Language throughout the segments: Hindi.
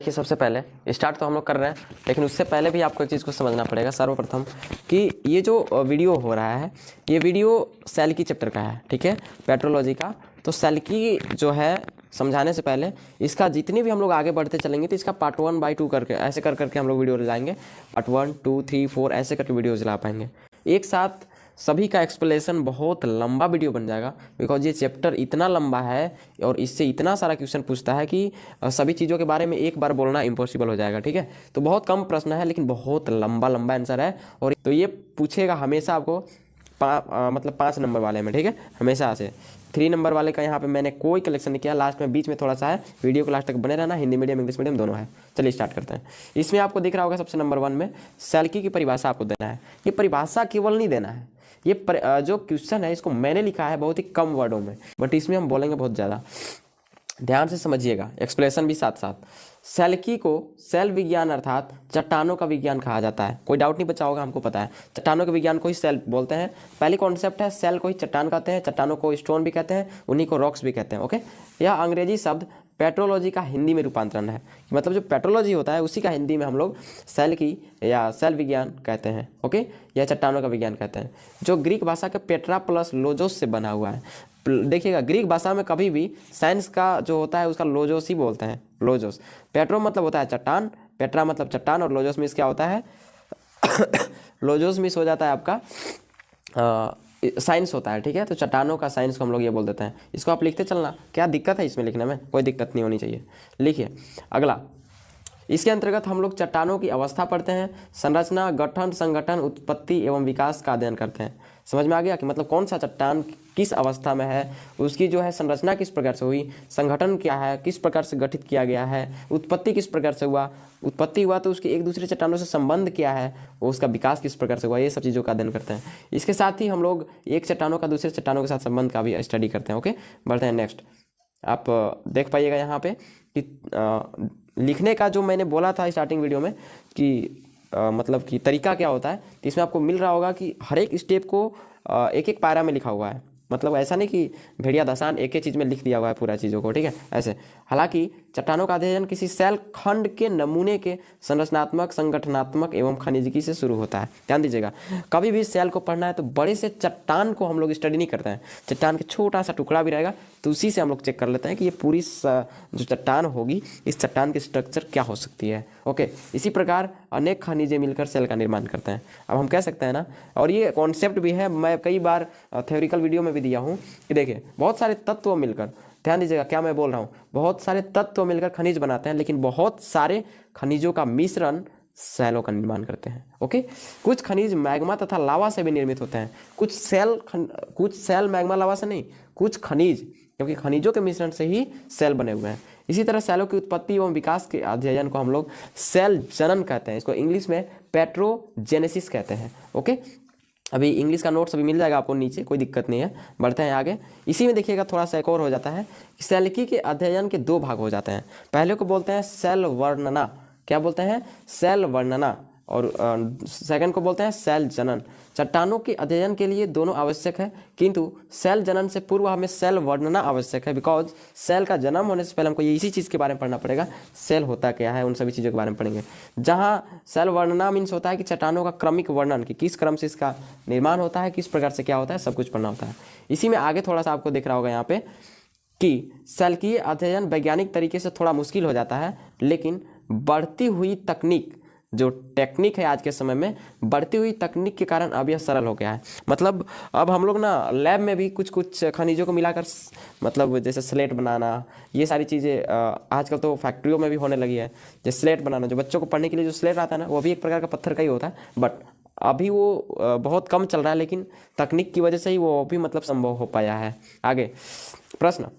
देखिए, सबसे पहले स्टार्ट तो हम लोग कर रहे हैं, लेकिन उससे पहले भी आपको एक चीज़ को समझना पड़ेगा सर्वप्रथम कि ये जो वीडियो हो रहा है, ये वीडियो सेल की चैप्टर का है। ठीक है, पेट्रोलॉजी का। तो सेल की जो है समझाने से पहले इसका जितनी भी हम लोग आगे बढ़ते चलेंगे तो इसका पार्ट 1/2 करके ऐसे कर करके हम लोग वीडियो लाएंगे। पार्ट 1, 2, 3, 4 ऐसे करके वीडियो ला पाएंगे एक साथ। सभी का एक्सप्लेनेशन बहुत लंबा वीडियो बन जाएगा, बिकॉज ये चैप्टर इतना लंबा है और इससे इतना सारा क्वेश्चन पूछता है कि सभी चीज़ों के बारे में एक बार बोलना इम्पॉसिबल हो जाएगा। ठीक है, तो बहुत कम प्रश्न है लेकिन बहुत लंबा लंबा आंसर है। और तो ये पूछेगा हमेशा आपको मतलब 5 नंबर वाले में। ठीक है, हमेशा से 3 नंबर वाले का यहाँ पे मैंने कोई कलेक्शन नहीं किया। लास्ट में बीच में थोड़ा सा है, वीडियो को लास्ट तक बने रहना। हिंदी मीडियम इंग्लिश मीडियम दोनों है। चलिए स्टार्ट करते हैं। इसमें आपको दिख रहा होगा सबसे नंबर 1 में सेल की परिभाषा आपको देना है। ये परिभाषा केवल नहीं देना है, ये जो क्वेश्चन है इसको मैंने लिखा है बहुत ही कम वर्डों में, बट इसमें हम बोलेंगे बहुत ज़्यादा। ध्यान से समझिएगा, एक्सप्लेनेशन भी साथ साथ। सेल्की को सेल विज्ञान अर्थात चट्टानों का विज्ञान कहा जाता है। कोई डाउट नहीं बचा होगा, हमको पता है चट्टानों के विज्ञान को ही सेल बोलते हैं। पहली कॉन्सेप्ट है, सेल को ही चट्टान कहते हैं, चट्टानों को स्टोन भी कहते हैं, उन्हीं को रॉक्स भी कहते हैं। ओके, यह अंग्रेजी शब्द पेट्रोलॉजी का हिंदी में रूपांतरण है। मतलब जो पेट्रोलॉजी होता है उसी का हिंदी में हम लोग सेल की या सेल विज्ञान कहते हैं। ओके, या चट्टानों का विज्ञान कहते हैं, जो ग्रीक भाषा के पेट्रा प्लस लोजोस से बना हुआ है। देखिएगा, ग्रीक भाषा में कभी भी साइंस का जो होता है उसका लोजोस ही बोलते हैं। लोजोस, पेट्रो मतलब होता है चट्टान, पेट्रा मतलब चट्टान, और लोजोस मीन्स क्या होता है लोजोस मीन्स हो जाता है आपका साइंस होता है। ठीक है, तो चट्टानों का साइंस को हम लोग ये बोल देते हैं। इसको आप लिखते चलना, क्या दिक्कत है इसमें लिखने में? कोई दिक्कत नहीं होनी चाहिए। लिखिए अगला। इसके अंतर्गत हम लोग चट्टानों की अवस्था पढ़ते हैं, संरचना, गठन, संगठन, उत्पत्ति एवं विकास का अध्ययन करते हैं। समझ में आ गया कि मतलब कौन सा चट्टान किस अवस्था में है, उसकी जो है संरचना किस प्रकार से हुई, संगठन क्या है, किस प्रकार से गठित किया गया है, उत्पत्ति किस प्रकार से हुआ, उत्पत्ति हुआ तो उसके एक दूसरे चट्टानों से संबंध क्या है, वो उसका विकास किस प्रकार से हुआ, ये सब चीज़ों का अध्ययन करते हैं। इसके साथ ही हम लोग एक चट्टानों का दूसरे चट्टानों के साथ संबंध का भी स्टडी करते हैं। ओके, बढ़ते हैं नेक्स्ट। आप देख पाइएगा यहाँ पे कि लिखने का जो मैंने बोला था स्टार्टिंग वीडियो में कि मतलब कि तरीका क्या होता है, तो इसमें आपको मिल रहा होगा कि हर एक स्टेप को एक एक पारा में लिखा हुआ है। मतलब ऐसा नहीं कि भेड़िया दसान एक ही चीज़ में लिख दिया हुआ है पूरा चीज़ों को। ठीक है, ऐसे। हालांकि चट्टानों का अध्ययन किसी सेल खंड के नमूने के संरचनात्मक, संगठनात्मक एवं खनिजिकी से शुरू होता है। ध्यान दीजिएगा, कभी भी सेल को पढ़ना है तो बड़े से चट्टान को हम लोग स्टडी नहीं करते हैं। चट्टान के छोटा सा टुकड़ा भी रहेगा तो उसी से हम लोग चेक कर लेते हैं कि ये पूरी जो चट्टान होगी, इस चट्टान की स्ट्रक्चर क्या हो सकती है। ओके, इसी प्रकार अनेक खनिजें मिलकर सेल का निर्माण करते हैं। अब हम कह सकते हैं ना, और ये कॉन्सेप्ट भी है, मैं कई बार थ्योरिकल वीडियो में भी दिया हूँ कि देखिए बहुत सारे तत्व मिलकर, ध्यान दीजिएगा क्या मैं बोल रहा हूँ, बहुत सारे तत्व मिलकर खनिज बनाते हैं, लेकिन बहुत सारे खनिजों का मिश्रण सेलों का निर्माण करते हैं। ओके, कुछ खनिज मैग्मा तथा लावा से भी निर्मित होते हैं। कुछ सेल मैग्मा लावा से नहीं, कुछ खनिज, क्योंकि खनिजों के मिश्रण से ही सेल बने हुए हैं। इसी तरह सेलों की उत्पत्ति एवं विकास के अध्ययन को हम लोग सेल जनन कहते हैं। इसको इंग्लिश में पेट्रोजेनेसिस कहते हैं। ओके, अभी इंग्लिश का नोट्स अभी मिल जाएगा आपको नीचे, कोई दिक्कत नहीं है। बढ़ते हैं आगे। इसी में देखिएगा थोड़ा सा एक और हो जाता है कि सेल्की के अध्ययन के 2 भाग हो जाते हैं। पहले को बोलते हैं सेल वर्णना। क्या बोलते हैं? सेल वर्णना। और सेकंड को बोलते हैं सेल जनन। चट्टानों के अध्ययन के लिए दोनों आवश्यक है, किंतु सेल जनन से पूर्व हमें सेल वर्णना आवश्यक है, बिकॉज सेल का जन्म होने से पहले हमको ये इसी चीज़ के बारे में पढ़ना पड़ेगा, सेल होता क्या है, उन सभी चीज़ों के बारे में पढ़ेंगे। जहाँ सेल वर्णना मीन्स होता है कि चट्टानों का क्रमिक वर्णन, कि किस क्रम से इसका निर्माण होता है, किस प्रकार से क्या होता है, सब कुछ पढ़ना होता है। इसी में आगे थोड़ा सा आपको दिख रहा होगा यहाँ पे कि सेल की अध्ययन वैज्ञानिक तरीके से थोड़ा मुश्किल हो जाता है, लेकिन बढ़ती हुई तकनीक, जो टेक्निक है आज के समय में, बढ़ती हुई तकनीक के कारण अब यह सरल हो गया है। मतलब अब हम लोग ना लैब में भी कुछ कुछ खनिजों को मिलाकर, मतलब जैसे स्लेट बनाना, ये सारी चीज़ें आजकल तो फैक्ट्रियों में भी होने लगी है। जैसे स्लेट बनाना, जो बच्चों को पढ़ने के लिए जो स्लेट आता है ना, वो भी एक प्रकार का पत्थर का ही होता है, बट अभी वो बहुत कम चल रहा है, लेकिन तकनीक की वजह से ही वो भी मतलब संभव हो पाया है। आगे प्रश्न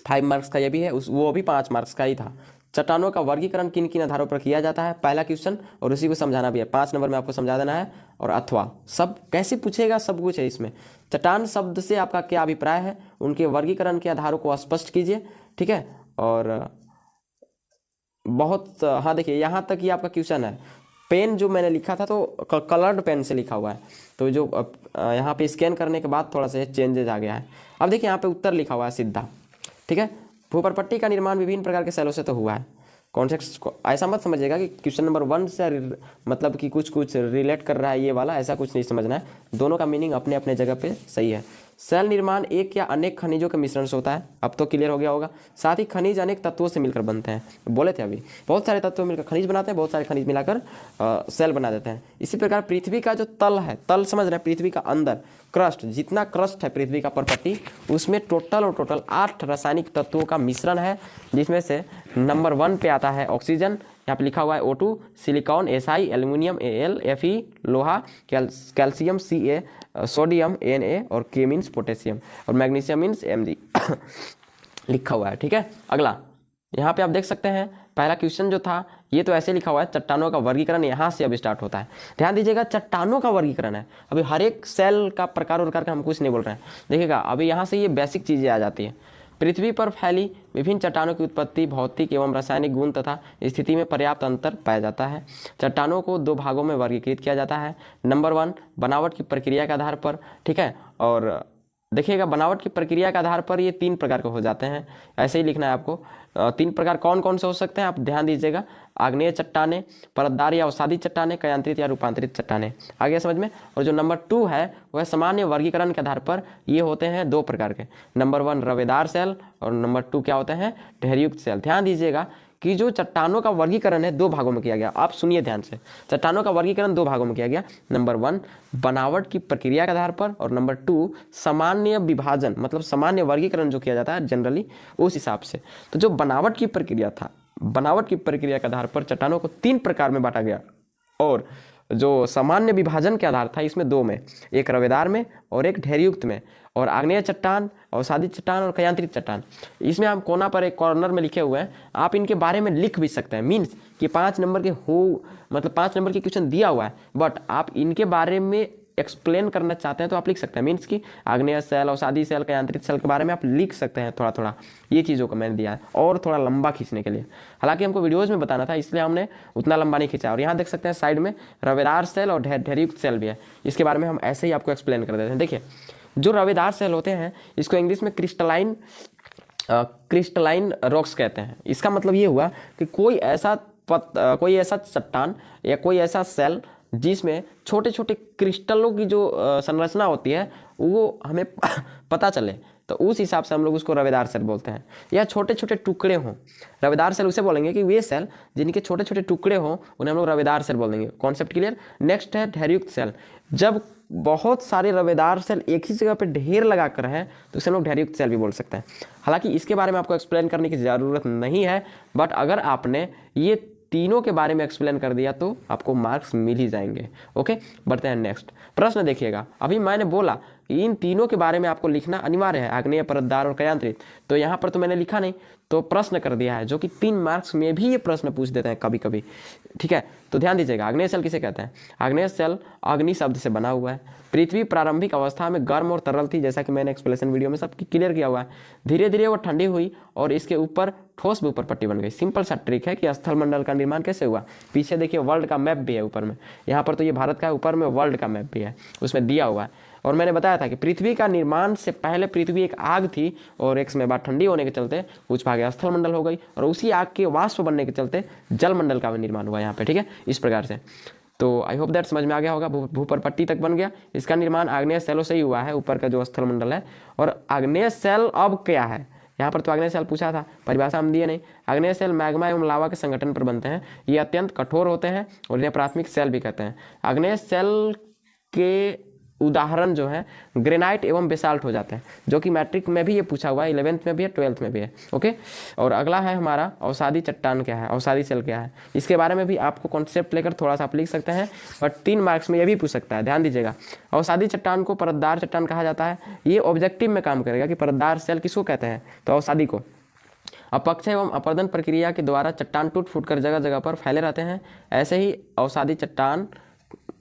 5 मार्क्स का ये भी है, वो भी 5 मार्क्स का ही था। चट्टानों का वर्गीकरण किन किन आधारों पर किया जाता है, पहला क्वेश्चन, और उसी को समझाना भी है। 5 नंबर में आपको समझा देना है। और अथवा सब कैसे पूछेगा, सब कुछ है इसमें। चट्टान शब्द से आपका क्या अभिप्राय है, उनके वर्गीकरण के आधारों को स्पष्ट कीजिए। ठीक है, और बहुत, हाँ देखिए यहाँ तक ही आपका क्वेश्चन है। पेन जो मैंने लिखा था तो कलर्ड पेन से लिखा हुआ है, तो जो यहाँ पे स्कैन करने के बाद थोड़ा सा चेंजेज आ गया है। अब देखिए यहाँ पे उत्तर लिखा हुआ है सीधा। ठीक है, भूपरपट्टी का निर्माण विभिन्न प्रकार के सेलों से तो हुआ है। कॉन्सेप्ट ऐसा मत समझिएगा कि क्वेश्चन नंबर 1 से मतलब कि कुछ रिलेट कर रहा है ये वाला, ऐसा कुछ नहीं समझना है। दोनों का मीनिंग अपने अपने जगह पे सही है। सेल निर्माण एक या अनेक खनिजों के मिश्रण से होता है, अब तो क्लियर हो गया होगा। साथ ही खनिज अनेक तत्वों से मिलकर बनते हैं, बोले थे अभी, बहुत सारे तत्वों मिलकर खनिज बनाते हैं, बहुत सारे खनिज मिलाकर सेल बना देते हैं। इसी प्रकार पृथ्वी का जो तल है, तल समझ रहे हैं, पृथ्वी का अंदर क्रस्ट, जितना क्रस्ट है पृथ्वी का परपट्टी, उसमें टोटल 8 रासायनिक तत्वों का मिश्रण है, जिसमें से नंबर 1 पे आता है ऑक्सीजन, यहाँ पे लिखा हुआ है O2, silicon Si, aluminium Al, Fe लोहा, कैल्शियम Ca, सोडियम Na और के मीन्स पोटेशियम और मैग्नीशियम मीन्स Mg लिखा हुआ है। ठीक है, अगला यहाँ पे आप देख सकते हैं पहला क्वेश्चन जो था ये तो ऐसे लिखा हुआ है, चट्टानों का वर्गीकरण यहाँ से अब स्टार्ट होता है। ध्यान दीजिएगा, चट्टानों का वर्गीकरण है, अभी हर एक सेल का प्रकार का हम कुछ नहीं बोल रहे हैं। देखिएगा अभी यहाँ से ये बेसिक चीज़ें आ जाती हैं। पृथ्वी पर फैली विभिन्न चट्टानों की उत्पत्ति, भौतिक एवं रासायनिक गुण तथा स्थिति में पर्याप्त अंतर पाया जाता है। चट्टानों को 2 भागों में वर्गीकृत किया जाता है। नंबर 1 बनावट की प्रक्रिया के आधार पर, ठीक है, और देखिएगा बनावट की प्रक्रिया के आधार पर ये 3 प्रकार के हो जाते हैं, ऐसे ही लिखना है आपको। 3 प्रकार कौन कौन से हो सकते हैं आप ध्यान दीजिएगा, आग्नेय चट्टानें, परतदार या अवसादी चट्टानें, कयांत्रित या रूपांतरित चट्टानें, आ गया समझ में। और जो नंबर 2 है वह सामान्य वर्गीकरण के आधार पर ये होते हैं 2 प्रकार के, नंबर 1 रवेदार सेल और नंबर 2 क्या होते हैं, ढेरयुक्त सेल। ध्यान दीजिएगा कि जो चट्टानों का वर्गीकरण है 2 भागों में किया गया, आप सुनिए ध्यान से, चट्टानों का वर्गीकरण 2 भागों में किया गया। नंबर 1 बनावट की प्रक्रिया के आधार पर और नंबर 2 सामान्य विभाजन, मतलब सामान्य वर्गीकरण जो किया जाता है जनरली उस हिसाब से। तो जो बनावट की प्रक्रिया था, बनावट की प्रक्रिया के आधार पर चट्टानों को 3 प्रकार में बांटा गया और जो सामान्य विभाजन के आधार था इसमें 2 में, एक रवेदार में और एक ढेरयुक्त में, और आग्नेय चट्टान, अवसादी चट्टान और कयांत्रित चट्टान। इसमें हम कोना पर एक कॉर्नर में लिखे हुए हैं, आप इनके बारे में लिख भी सकते हैं, मीन्स कि 5 नंबर के मतलब 5 नंबर के क्वेश्चन दिया हुआ है, बट आप इनके बारे में एक्सप्लेन करना चाहते हैं तो आप लिख सकते हैं, मीन्स कि आग्नेय सेल, अवसादी सेल, कयांत्रित सेल के बारे में आप लिख सकते हैं थोड़ा थोड़ा। ये चीज़ों को मैंने दिया है और थोड़ा लंबा खींचने के लिए, हालांकि हमको वीडियोज़ में बताना था इसलिए हमने उतना लंबा नहीं खींचा। और यहाँ देख सकते हैं साइड में रवेदार सेल और ढेरयुक्त सेल भी है, इसके बारे में हम ऐसे ही आपको एक्सप्लेन कर देते हैं। देखिए जो रवेदार सेल होते हैं इसको इंग्लिश में क्रिस्टलाइन रॉक्स कहते हैं। इसका मतलब ये हुआ कि कोई ऐसा चट्टान या कोई ऐसा सेल जिसमें छोटे छोटे क्रिस्टलों की जो संरचना होती है वो हमें पता चले, तो उस हिसाब से हम लोग उसको रवेदार सेल बोलते हैं। या छोटे छोटे टुकड़े हों, रवेदार सेल उसे बोलेंगे कि वे सेल जिनके छोटे छोटे टुकड़े हों उन्हें हम लोग रवेदार सेल बोल देंगे। Concept clear. नेक्स्ट है ढेरयुक्त सेल, जब बहुत सारे रवेदार सेल एक ही जगह पे ढेर लगा कर हैं तो उसे हम लोग ढेरयुक्त सेल भी बोल सकते हैं। हालांकि इसके बारे में आपको एक्सप्लेन करने की ज़रूरत नहीं है, बट अगर आपने ये तीनों के बारे में एक्सप्लेन कर दिया तो आपको मार्क्स मिल ही जाएंगे। ओके, बढ़ते हैं नेक्स्ट प्रश्न। देखिएगा अभी मैंने बोला कि इन तीनों के बारे में आपको लिखना अनिवार्य है, आग्नेय, परतदार और कयांत्रित, तो यहाँ पर तो मैंने लिखा नहीं, तो प्रश्न कर दिया है, जो कि 3 मार्क्स में भी ये प्रश्न पूछ देते हैं कभी कभी। ठीक है, तो ध्यान दीजिएगा, आग्नेय सेल किसे कहते हैं? आग्नेय सेल अग्नि शब्द से बना हुआ है। पृथ्वी प्रारंभिक अवस्था में गर्म और तरल थी, जैसा कि मैंने एक्सप्लेनेशन वीडियो में सब क्लियर किया हुआ है। धीरे धीरे वो ठंडी हुई और इसके ऊपर ठोस भी ऊपर पट्टी बन गई। सिंपल सा ट्रिक है कि स्थल मंडल का निर्माण कैसे हुआ। पीछे देखिए वर्ल्ड का मैप भी है ऊपर में, यहाँ पर तो ये भारत का है, ऊपर में वर्ल्ड का मैप भी है, उसमें दिया हुआ है। और मैंने बताया था कि पृथ्वी का निर्माण से पहले पृथ्वी एक आग थी और एक समय बाद ठंडी होने के चलते कुछ भाग स्थल मंडल हो गई और उसी आग के वाष्प बनने के चलते जल मंडल का भी निर्माण हुआ यहाँ पे। ठीक है, इस प्रकार से। तो आई होप दैट समझ में आ गया होगा। भूपरपट्टी तक बन गया। इसका निर्माण आग्नेय सेलों से ही हुआ है, ऊपर का जो स्थल मंडल है। और आग्नेय सेल अब क्या है, यहाँ पर तो आग्नेय सेल पूछा था, परिभाषा हम दिए नहीं। आग्नेय सेल मैग्मा एवं लावा के संगठन पर बनते हैं। ये अत्यंत कठोर होते हैं और इन्हें प्राथमिक सेल भी कहते हैं। आग्नेय सेल के उदाहरण जो है ग्रेनाइट एवं बेसाल्ट हो जाते हैं, जो कि मैट्रिक में भी ये पूछा हुआ है, 11th में भी है, 12th में भी है। ओके, और अगला है हमारा अवसादी चट्टान क्या है, अवसादी सेल क्या है। इसके बारे में भी आपको कॉन्सेप्ट लेकर थोड़ा सा आप लिख सकते हैं, बट 3 मार्क्स में ये भी पूछ सकता है। ध्यान दीजिएगा, अवसादी चट्टान को परतदार चट्टान कहा जाता है। ये ऑब्जेक्टिव में काम करेगा कि परतदार सेल किसको कहते हैं, तो अवसादी को। अपक्षय एवं अपर्दन प्रक्रिया के द्वारा चट्टान टूट फूट कर जगह जगह पर फैले रहते हैं। ऐसे ही अवसादी चट्टान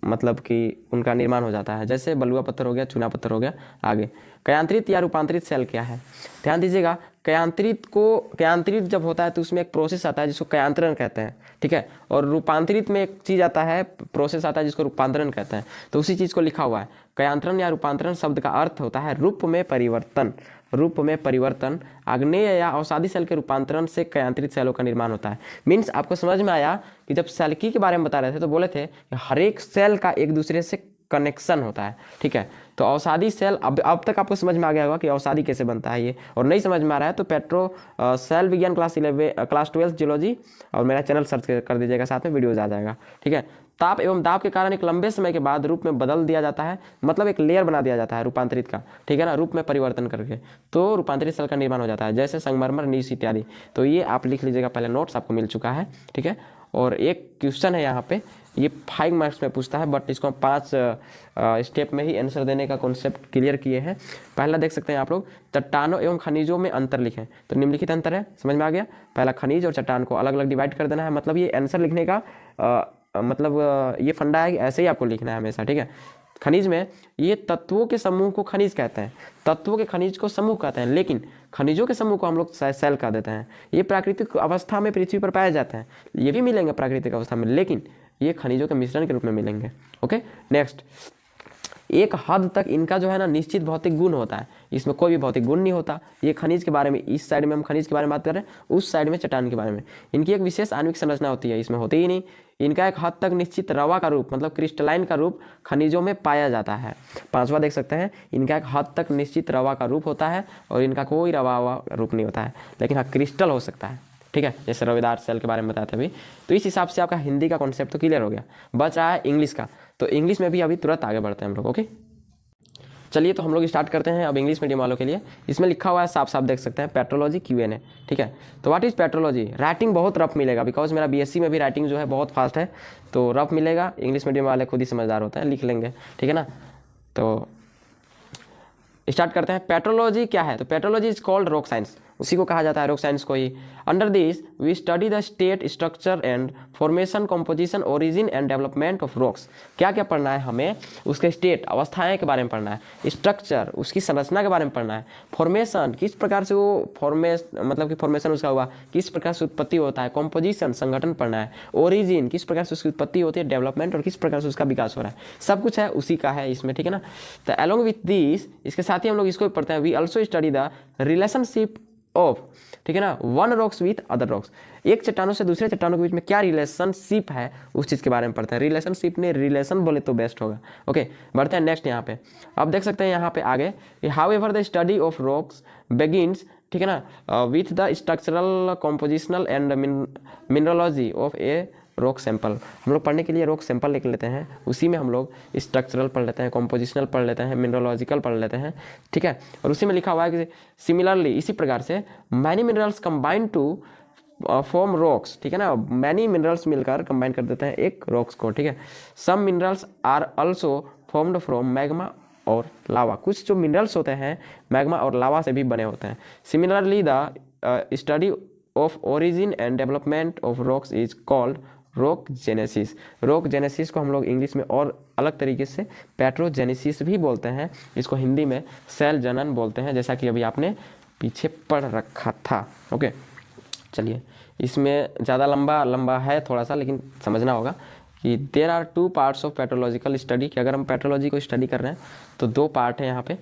मतलब कि उनका निर्माण हो जाता है, जैसे बलुआ पत्थर हो गया, चूना पत्थर हो गया। आगे कयांत्रित या रूपांतरित सेल क्या है, ध्यान दीजिएगा। कयांत्रित जब होता है तो उसमें एक प्रोसेस आता है जिसको कयांतरण कहते हैं। ठीक है, और रूपांतरित में एक चीज़ आता है, प्रोसेस आता है जिसको रूपांतरण कहते हैं। तो उसी चीज़ को लिखा हुआ है। कयांतरण या रूपांतरण शब्द का अर्थ होता है रूप में परिवर्तन। रूप में परिवर्तन, आग्नेय या अवसादी सेल के रूपांतरण से कयांत्रित सेलों का निर्माण होता है। मीन्स आपको समझ में आया कि जब सेल्की के बारे में बता रहे थे तो बोले थे कि हर एक सेल का एक दूसरे से कनेक्शन होता है, ठीक है। तो अवसादी सेल अब तक आपको समझ में आ गया होगा कि अवसादी कैसे बनता है ये, और नहीं समझ में आ रहा है तो सेल विज्ञान क्लास 12 जियोलॉजी और मेरा चैनल सर्च कर दीजिएगा, साथ में वीडियोज आ जाएगा, ठीक है। ताप एवं दाब के कारण एक लंबे समय के बाद रूप में बदल दिया जाता है, मतलब एक लेयर बना दिया जाता है रूपांतरित का, ठीक है ना, रूप में परिवर्तन करके, तो रूपांतरित सेल का निर्माण हो जाता है, जैसे संगमरमर, नीस इत्यादि। तो ये आप लिख लीजिएगा, पहले नोट्स आपको मिल चुका है, ठीक है। और एक क्वेश्चन है यहाँ पे, ये 5 मार्क्स में पूछता है, बट इसको हम 5 स्टेप में ही आंसर देने का कॉन्सेप्ट क्लियर किए हैं। पहला देख सकते हैं आप लोग, चट्टानों एवं खनिजों में अंतर लिखें। तो निम्नलिखित अंतर है, समझ में आ गया। पहला, खनिज और चट्टान को अलग अलग डिवाइड कर देना है, मतलब ये आंसर लिखने का ये फंडा है कि ऐसे ही आपको लिखना है हमेशा, ठीक है। खनिज में ये तत्वों के समूह को खनिज कहते हैं, तत्वों के खनिज को समूह कहते हैं, लेकिन खनिजों के समूह को हम लोग सेल कह देते हैं। ये प्राकृतिक अवस्था में पृथ्वी पर पाए जाते हैं, ये भी मिलेंगे प्राकृतिक अवस्था में, लेकिन ये खनिजों के मिश्रण के रूप में मिलेंगे। ओके, नेक्स्ट, एक हद तक इनका जो है ना निश्चित भौतिक गुण होता है, इसमें कोई भी भौतिक गुण नहीं होता। ये खनिज के बारे में, इस साइड में हम खनिज के बारे में बात कर रहे हैं, उस साइड में चट्टान के बारे में। इनकी एक विशेष आणविक संरचना होती है, इसमें होती ही नहीं। इनका एक हद तक निश्चित रवा का रूप, मतलब क्रिस्टलाइन का रूप खनिजों में पाया जाता है। 5वां देख सकते हैं, इनका एक हद तक निश्चित रवा का रूप होता है और इनका कोई रवा हुआ रूप नहीं होता है, लेकिन हाँ क्रिस्टल हो सकता है, ठीक है, जैसे रविदार सेल के बारे में बताते अभी। तो इस हिसाब से आपका हिंदी का कॉन्सेप्ट तो क्लियर हो गया। बच रहा है इंग्लिश का, तो इंग्लिश में भी अभी तुरंत आगे बढ़ते हैं हम लोग। ओके, चलिए तो हम लोग स्टार्ट करते हैं अब इंग्लिश मीडियम वालों के लिए। इसमें लिखा हुआ है, साफ साफ देख सकते हैं, पेट्रोलॉजी Q&A, ठीक है। तो व्हाट इज़ पेट्रोलॉजी? राइटिंग बहुत रफ मिलेगा, बिकॉज मेरा BSc में भी राइटिंग जो है बहुत फास्ट है, तो रफ मिलेगा। इंग्लिश मीडियम वाले खुद ही समझदार होते हैं, लिख लेंगे, ठीक है ना। तो स्टार्ट करते हैं। पेट्रोलॉजी क्या है? तो petrology is called rock science, उसी को कहा जाता है रॉक साइंस को ही। Under this we study the state, structure and formation, composition, origin and development of rocks. क्या क्या पढ़ना है हमें? उसके स्टेट, अवस्थाएं के बारे में पढ़ना है, स्ट्रक्चर, उसकी संरचना के बारे में पढ़ना है, फॉर्मेशन, किस प्रकार से वो मतलब कि फॉर्मेशन उसका हुआ, किस प्रकार से उत्पत्ति होता है, कॉम्पोजिशन, संगठन पढ़ना है, ओरिजिन, किस प्रकार से उसकी उत्पत्ति होती है, डेवलपमेंट, और किस प्रकार से उसका विकास हो रहा है, सब कुछ है उसी का है इसमें, ठीक है ना। तो अलॉन्ग विथ दिस, इसके साथ ही हम लोग इसको भी पढ़ते हैं, we also study the relationship of, ठीक है ना, one rocks with other rocks. एक चट्टानों से दूसरे चट्टानों के बीच में क्या रिलेशनशिप है, उस चीज़ के बारे में पढ़ते हैं। रिलेशनशिप ने रिलेशन बोले तो बेस्ट होगा। ओके, बढ़ते हैं नेक्स्ट। यहाँ पे आप देख सकते हैं यहाँ पे आगे, how ever the study of rocks begins, ठीक है ना, with the structural, compositional and mineralogy of a rock sample. हम लोग पढ़ने के लिए रॉक सैंपल लिख लेते हैं, उसी में हम लोग स्ट्रक्चरल पढ़ लेते हैं, कॉम्पोजिशनल पढ़ लेते हैं, मिनरोलॉजिकल पढ़ लेते हैं, ठीक है। और उसी में लिखा हुआ है कि सिमिलरली, इसी प्रकार से, many minerals combine to form rocks, ठीक है ना, मैनी मिनरल्स मिलकर कंबाइन कर देते हैं एक रॉक्स को, ठीक है। Some minerals are also formed from magma और लावा। कुछ जो मिनरल्स होते हैं मैग्मा और लावा से भी बने होते हैं। Similarly the study of origin and development of rocks is called rock genesis. Rock genesis को हम लोग इंग्लिश में और अलग तरीके से पेट्रोजेनेसिस भी बोलते हैं, इसको हिंदी में सेल जनन बोलते हैं, जैसा कि अभी आपने पीछे पढ़ रखा था। ओके, चलिए, इसमें ज़्यादा लंबा है थोड़ा सा, लेकिन समझना होगा कि there are 2 parts of petrological study, कि अगर हम पेट्रोलॉजी को स्टडी कर रहे हैं तो 2 पार्ट है यहाँ पे,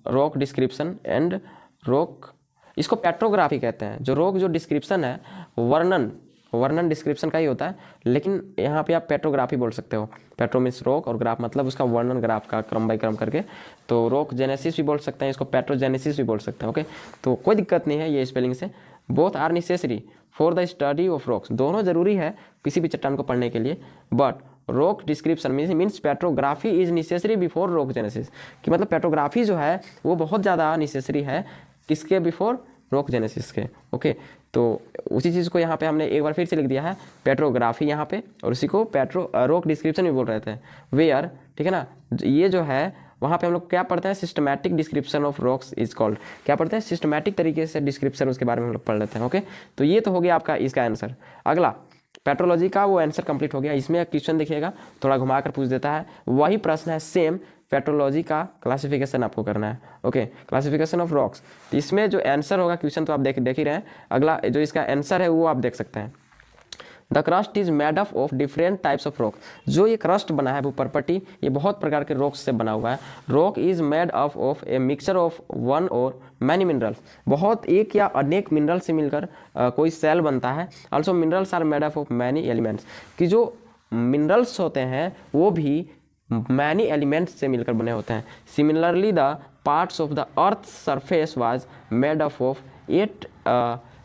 रॉक डिस्क्रिप्शन एंड रॉक, इसको पेट्रोग्राफी कहते हैं। जो रॉक जो डिस्क्रिप्शन है, वर्णन डिस्क्रिप्शन का ही होता है, लेकिन यहाँ पे आप पेट्रोग्राफी बोल सकते हो। पेट्रो मीन्स रॉक और ग्राफ मतलब उसका वर्णन, ग्राफ का क्रम बाई क्रम करके, तो रॉक जेनेसिस भी बोल सकते हैं, इसको पेट्रोजेनेसिस भी बोल सकते हैं। ओके, तो कोई दिक्कत नहीं है ये स्पेलिंग से। Both are necessary for the study of rocks, दोनों जरूरी है किसी भी चट्टान को पढ़ने के लिए। But rock description means petrography is necessary before rock genesis, कि मतलब पेट्रोग्राफी जो है वो बहुत ज़्यादा नेसेसरी है, किसके? बिफोर रॉक जेनेसिस के। ओके, तो उसी चीज़ को यहाँ पे हमने एक बार फिर से लिख दिया है, पेट्रोग्राफी यहाँ पे, और उसी को रॉक डिस्क्रिप्शन भी बोल रहे थे, वेयर, ठीक है ना। ये जो है वहाँ पे हम लोग क्या पढ़ते हैं? Systematic description of rocks is called, क्या पढ़ते हैं? सिस्टमैटिक तरीके से डिस्क्रिप्शन उसके बारे में हम लोग पढ़ लेते हैं। ओके, तो ये तो हो गया आपका इसका आंसर। अगला पेट्रोलॉजी का वो आंसर कंप्लीट हो गया। इसमें क्वेश्चन देखिएगा, थोड़ा घुमा कर पूछ देता है, वही प्रश्न है सेम, पेट्रोलॉजी का क्लासिफिकेशन आपको करना है। ओके, क्लासिफिकेशन ऑफ रॉक्स, तो इसमें जो आंसर होगा, क्वेश्चन तो आप देख ही रहे हैं, अगला जो इसका आंसर है वो आप देख सकते हैं। The crust is made up of different types of rock. जो ये क्रस्ट बना है भूपर पट्टी, ये बहुत प्रकार के रॉक्स से बना हुआ है। Rock is made up of a mixture of one और मैनी मिनरल्स, बहुत एक या अनेक मिनरल से मिलकर कोई सेल बनता है। Also minerals are made up of many elements, कि जो मिनरल्स होते हैं वो भी मैनी एलिमेंट्स से मिलकर बने होते हैं। Similarly the parts of the earth surface was made up of 8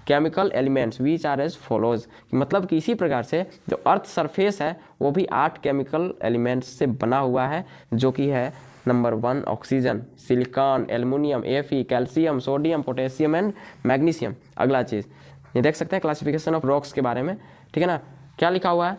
chemical elements which are as follows, मतलब कि इसी प्रकार से जो अर्थ सरफेस है वो भी 8 केमिकल एलिमेंट्स से बना हुआ है, जो कि है number 1 oxygen, silicon, aluminium, Fe, calcium, sodium, potassium and magnesium. अगला चीज़ ये देख सकते हैं क्लासिफिकेशन ऑफ रॉक्स के बारे में, ठीक है ना। क्या लिखा हुआ है,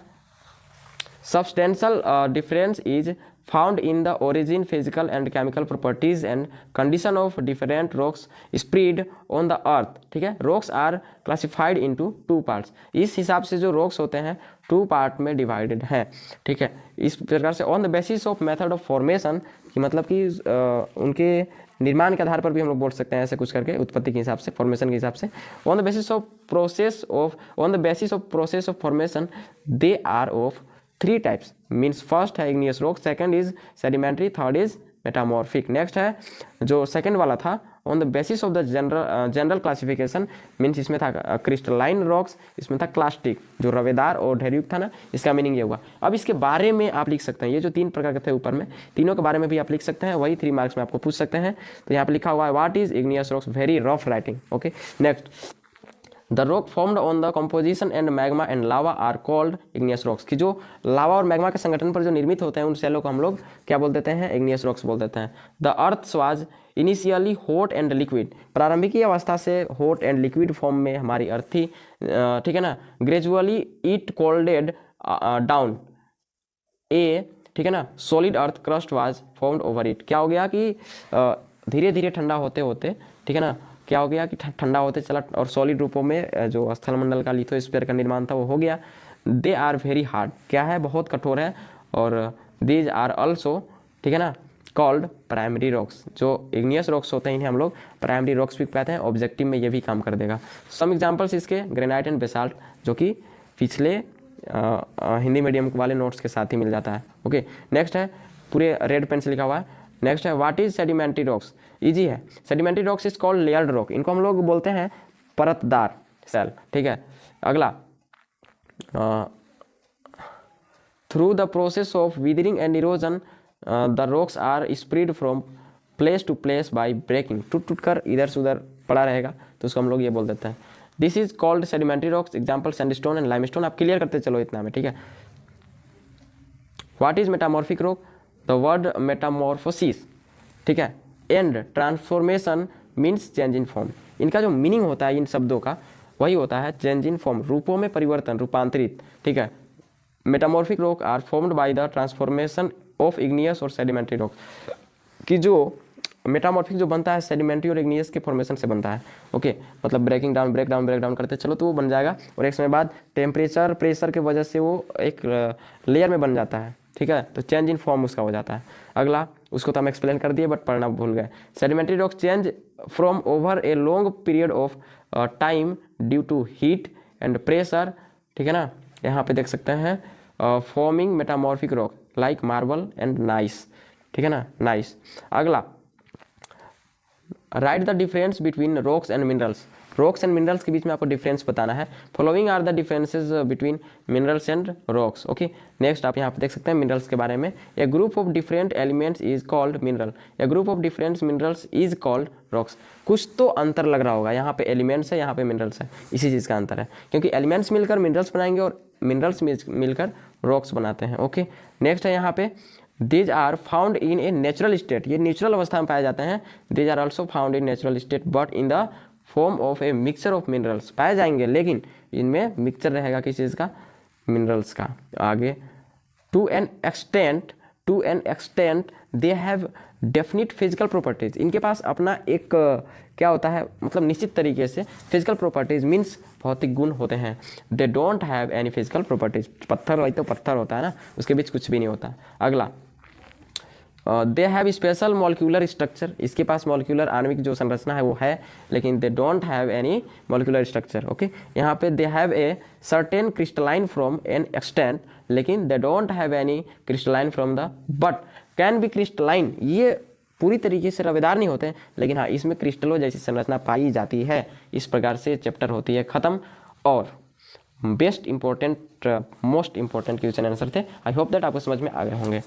substantial difference is found in the origin, physical and chemical properties and condition of different rocks spread on the earth, ठीक है। Rocks are classified into 2 parts, इस हिसाब से जो रॉक्स होते हैं 2 पार्ट में डिवाइडेड हैं, ठीक है। इस प्रकार से on the basis of method of formation, कि मतलब कि उनके निर्माण के आधार पर भी हम लोग बोल सकते हैं ऐसे कुछ करके, उत्पत्ति के हिसाब से, फॉर्मेशन के हिसाब से। On the basis of process of formation they are of 3 types, means first है igneous rock, second is sedimentary, third is metamorphic. Next है जो सेकंड वाला था, on the basis of the general classification, means इसमें था क्रिस्टलाइन रॉक्स, इसमें था क्लास्टिक, जो रवेदार और ढेरयुक्त था ना, इसका मीनिंग ये हुआ। अब इसके बारे में आप लिख सकते हैं, ये जो 3 प्रकार के थे ऊपर में, तीनों के बारे में भी आप लिख सकते हैं, वही 3 मार्क्स में आपको पूछ सकते हैं। तो यहाँ पे लिखा हुआ है what is igneous rocks, very rough writing, okay. Next, the rock formed on the composition and magma and lava are called igneous rocks, कि जो लावा और मैग्मा के संगठन पर जो निर्मित होते हैं उन सेलों को हम लोग क्या बोल देते हैं, इग्नियस रॉक्स बोल देते हैं। The earth was initially hot and liquid, प्रारंभिक अवस्था से हॉट एंड लिक्विड फॉर्म में हमारी अर्थ थी, ठीक है ना। ग्रेजुअली इट कोल्डेड डाउन ए, ठीक है ना, solid earth crust was formed over it. क्या हो गया कि धीरे धीरे ठंडा होते होते, ठीक है ना, क्या हो गया कि ठंडा होते चला और सॉलिड रूपों में जो स्थलमंडल का लिथोस्फीयर का निर्माण था वो हो गया। दे आर वेरी हार्ड, क्या है, बहुत कठोर है। और दीज आर ऑल्सो, ठीक है ना, कॉल्ड प्राइमरी रॉक्स, जो इग्नियस रॉक्स होते हैं इन्हें हम लोग प्राइमरी रॉक्स भी कहते हैं। ऑब्जेक्टिव में ये भी काम कर देगा। सम एग्जांपल्स इसके, ग्रेनाइट एंड बेसाल्ट, जो कि पिछले हिंदी मीडियम वाले नोट्स के साथ ही मिल जाता है, ओके। नेक्स्ट है, पूरे रेड पेन से लिखा हुआ है। नेक्स्ट है what is sedimentary rocks, easy है। Sedimentary rocks is called layered rock, इनको हम लोग बोलते हैं परतदार सेल, ठीक है। अगला, through the process of weathering and erosion the rocks are spread from place to place by breaking, टूट टूट कर इधर से उधर पड़ा रहेगा तो उसको हम लोग ये बोल देते हैं। This is called sedimentary rocks. Example sandstone and limestone, आप क्लियर करते चलो इतना में, ठीक है। What is metamorphic rock, the word Metamorphosis, ठीक है, and transformation means change in form. इनका जो मीनिंग होता है इन शब्दों का वही होता है चेंज इन फॉर्म, रूपों में परिवर्तन, रूपांतरित, ठीक है। Metamorphic rock are formed by the transformation of igneous और सेडिमेंट्री रॉक, कि जो मेटामॉर्फिक जो बनता है सेडिमेंट्री और इग्नियस के फॉर्मेशन से बनता है, ओके। मतलब ब्रेक डाउन करते चलो तो वो बन जाएगा, और एक समय बाद टेम्परेचर प्रेशर के वजह से वो एक लेयर में बन जाता है, ठीक है। तो चेंज इन फॉर्म उसका हो जाता है। अगला, उसको तो हम एक्सप्लेन कर दिए बट पढ़ना भूल गए। Sedimentary rock change from over a long period of time due to heat and pressure, ठीक है ना। यहाँ पे देख सकते हैं forming metamorphic rock like marble and gneiss, ठीक है ना, नाइस। अगला, write the difference between rocks and minerals, rocks and minerals के बीच में आपको डिफरेंस बताना है। Following are the differences between minerals and rocks, okay. Next आप यहाँ पे देख सकते हैं मिनरल्स के बारे में, a group of different elements is called mineral, a group of different minerals is called rocks. कुछ तो अंतर लग रहा होगा, यहाँ पे एलिमेंट्स है, यहाँ पे मिनरल्स है, इसी चीज़ का अंतर है, क्योंकि एलिमेंट्स मिलकर मिनरल्स बनाएंगे और मिनरल्स मिलकर रॉक्स बनाते हैं, ओके। नेक्स्ट है यहाँ पे, these are found in a natural state, ये नेचुरल अवस्था में पाए जाते हैं। These are also found in natural state but in the form of a mixture of minerals, पाए जाएंगे लेकिन इनमें मिक्सचर रहेगा किस चीज़ का, मिनरल्स का। आगे, to an extent they have definite physical properties, इनके पास अपना एक क्या होता है, मतलब निश्चित तरीके से फिजिकल प्रॉपर्टीज मीन्स भौतिक गुण होते हैं। दे don't have any physical properties, पत्थर वही तो पत्थर होता है ना, उसके बीच कुछ भी नहीं होता। अगला, they have special molecular structure, इसके पास मॉलिक्यूलर आणविक जो संरचना है वो है, लेकिन they don't have any molecular structure. Okay, यहाँ पे they have a certain crystalline from an extent, लेकिन they don't have any crystalline from the but can be crystalline, ये पूरी तरीके से रवेदार नहीं होते हैं, लेकिन हाँ इसमें क्रिस्टलों जैसी संरचना पाई जाती है। इस प्रकार से चैप्टर होती है ख़त्म। और best important most important question answer थे। आई होप दैट आपको समझ में आ गए होंगे।